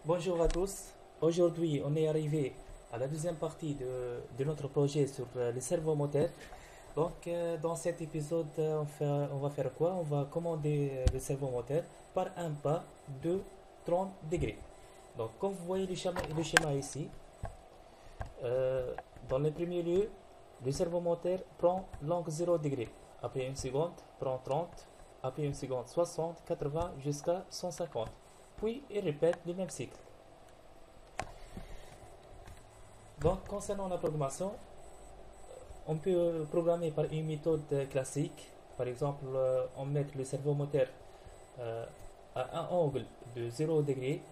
Bonjour à tous. Aujourd'hui, on est arrivé à la deuxième partie de notre projet sur les cerveaux moteurs. Donc, dans cet épisode, on va faire quoi? On va commander le cerveau moteur par un pas de 30 degrés. Donc, comme vous voyez le schéma ici, euh, dans le premier lieu, le cerveau moteur prend l'angle 0 degré. Après une seconde, prend 30. Après une seconde, 60, 80 jusqu'à 150. Puis, il répète le même cycle. Donc, concernant la programmation, on peut programmer par une méthode classique. Par exemple, on met le cerveau moteur euh, à un angle de 0 degré.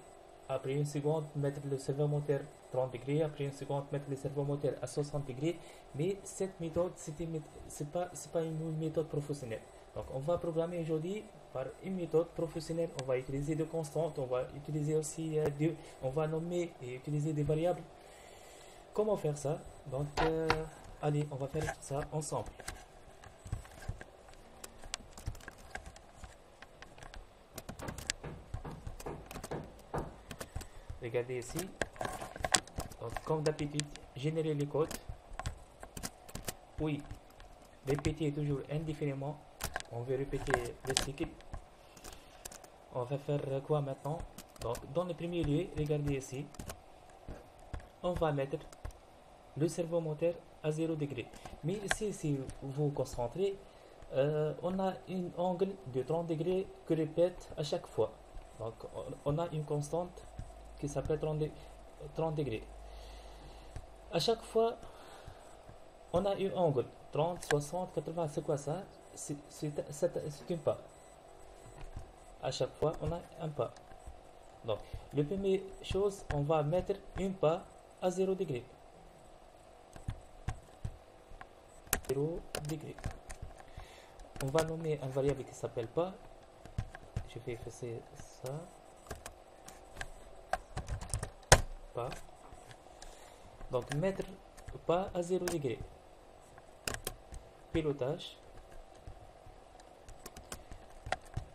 Après une seconde, mettre le cerveau moteur 30 degrés. Après une seconde, mettre le cerveau moteur à 60 degrés. Mais cette méthode, c'est pas une méthode professionnelle. Donc, on va programmer aujourd'hui par une méthode professionnelle. On va utiliser des constantes. On va utiliser aussi on va nommer et utiliser des variables. Comment faire ça? Donc, allez, on va faire ça ensemble. Regardez ici. Donc, comme d'habitude, générer les codes. Puis, répéter toujours indéfiniment. On veut répéter le cycle. On va faire quoi maintenant? Donc, dans le premier lieu, regardez ici. On va mettre le cerveau moteur à 0 degré. Mais ici, si vous vous concentrez, on a un angle de 30 degrés que répète à chaque fois. Donc, on a une constante qui s'appelle 30 degrés. À chaque fois, on a un angle 30, 60, 80. C'est quoi ça? C'est un pas. À chaque fois, on a un pas. Donc, la première chose, on va mettre un pas à 0 degré. 0 degré. On va nommer un variable qui s'appelle pas. Je vais effacer ça. Pas. Donc, mettre pas à 0 degré. Pilotage.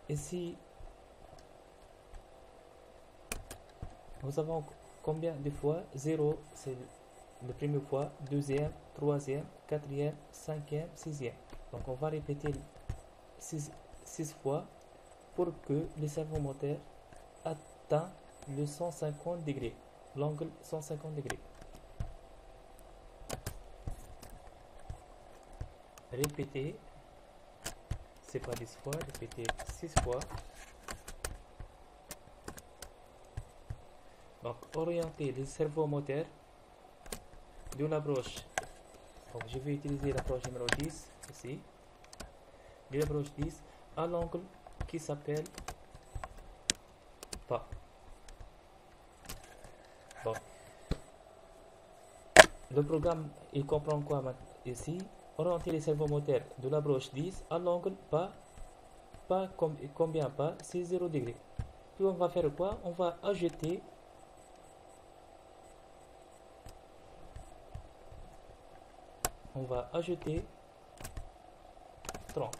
Ici, nous avons combien de fois? 0, c'est la première fois, deuxième, troisième, quatrième, cinquième, sixième. Donc, on va répéter 6 fois pour que le cerveau moteur atteint le 150 degrés, l'angle 150 degrés. Répéter, c'est pas 10 fois, répéter 6 fois. Donc, orienter le cerveau moteur de la broche. Donc, je vais utiliser la broche numéro 10 ici. De la broche 10 à l'angle qui s'appelle pas. Donc, le programme, il comprend quoi ici? Orienter le cerveau moteur de la broche 10 à l'angle pas. Combien pas? C'est 0 degré. Puis on va faire quoi? On va ajouter on va ajouter 30.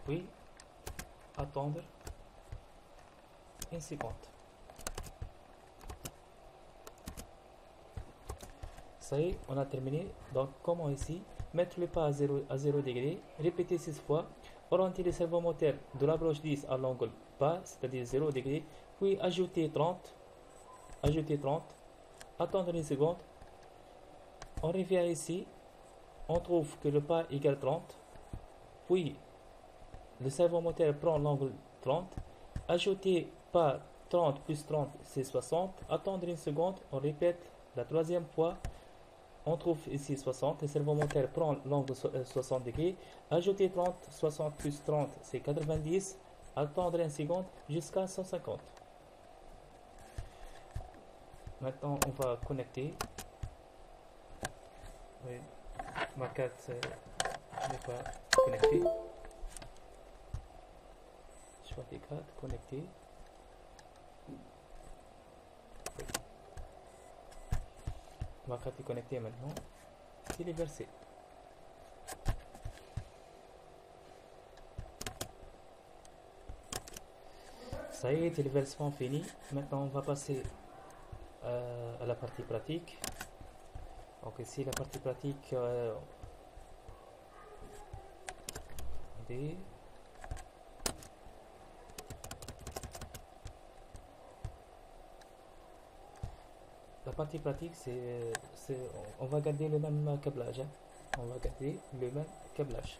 Puis attendre une seconde. Ça y est, on a terminé. Donc, comment ici? Mettre le pas à 0 degré, répéter 6 fois, orienter le cerveau moteur de la broche 10 à l'angle pas, c'est-à-dire 0 degré, puis ajouter 30, attendre une seconde, on revient ici, on trouve que le pas égale 30, puis le cerveau moteur prend l'angle 30, ajouter pas 30 plus 30 c'est 60, attendre une seconde, on répète la troisième fois, on trouve ici 60, le cerveau moteur prend l'angle 60 degrés, ajouter 30, 60 plus 30 c'est 90, attendre une seconde jusqu'à 150. Maintenant on va connecter. Oui, ma carte n'est pas connectée. Choix des cartes, connecter. Ma carte est connectée maintenant. Téléverser. Ça y est, les versements finis. Maintenant, on va passer à la partie pratique. Donc ici, la partie pratique, attendez. La partie pratique, on va garder le même câblage, hein. On va garder le même câblage.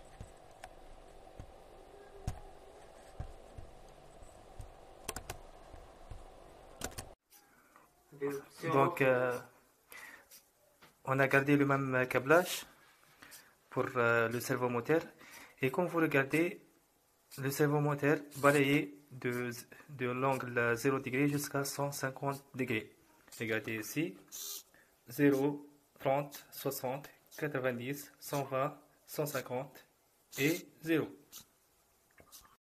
Donc, on a gardé le même câblage pour le servomoteur. Et comme vous regardez, le servomoteur balayé de l'angle 0 degré jusqu'à 150 degrés. Regardez ici, 0, 30, 60, 90, 120, 150 et 0.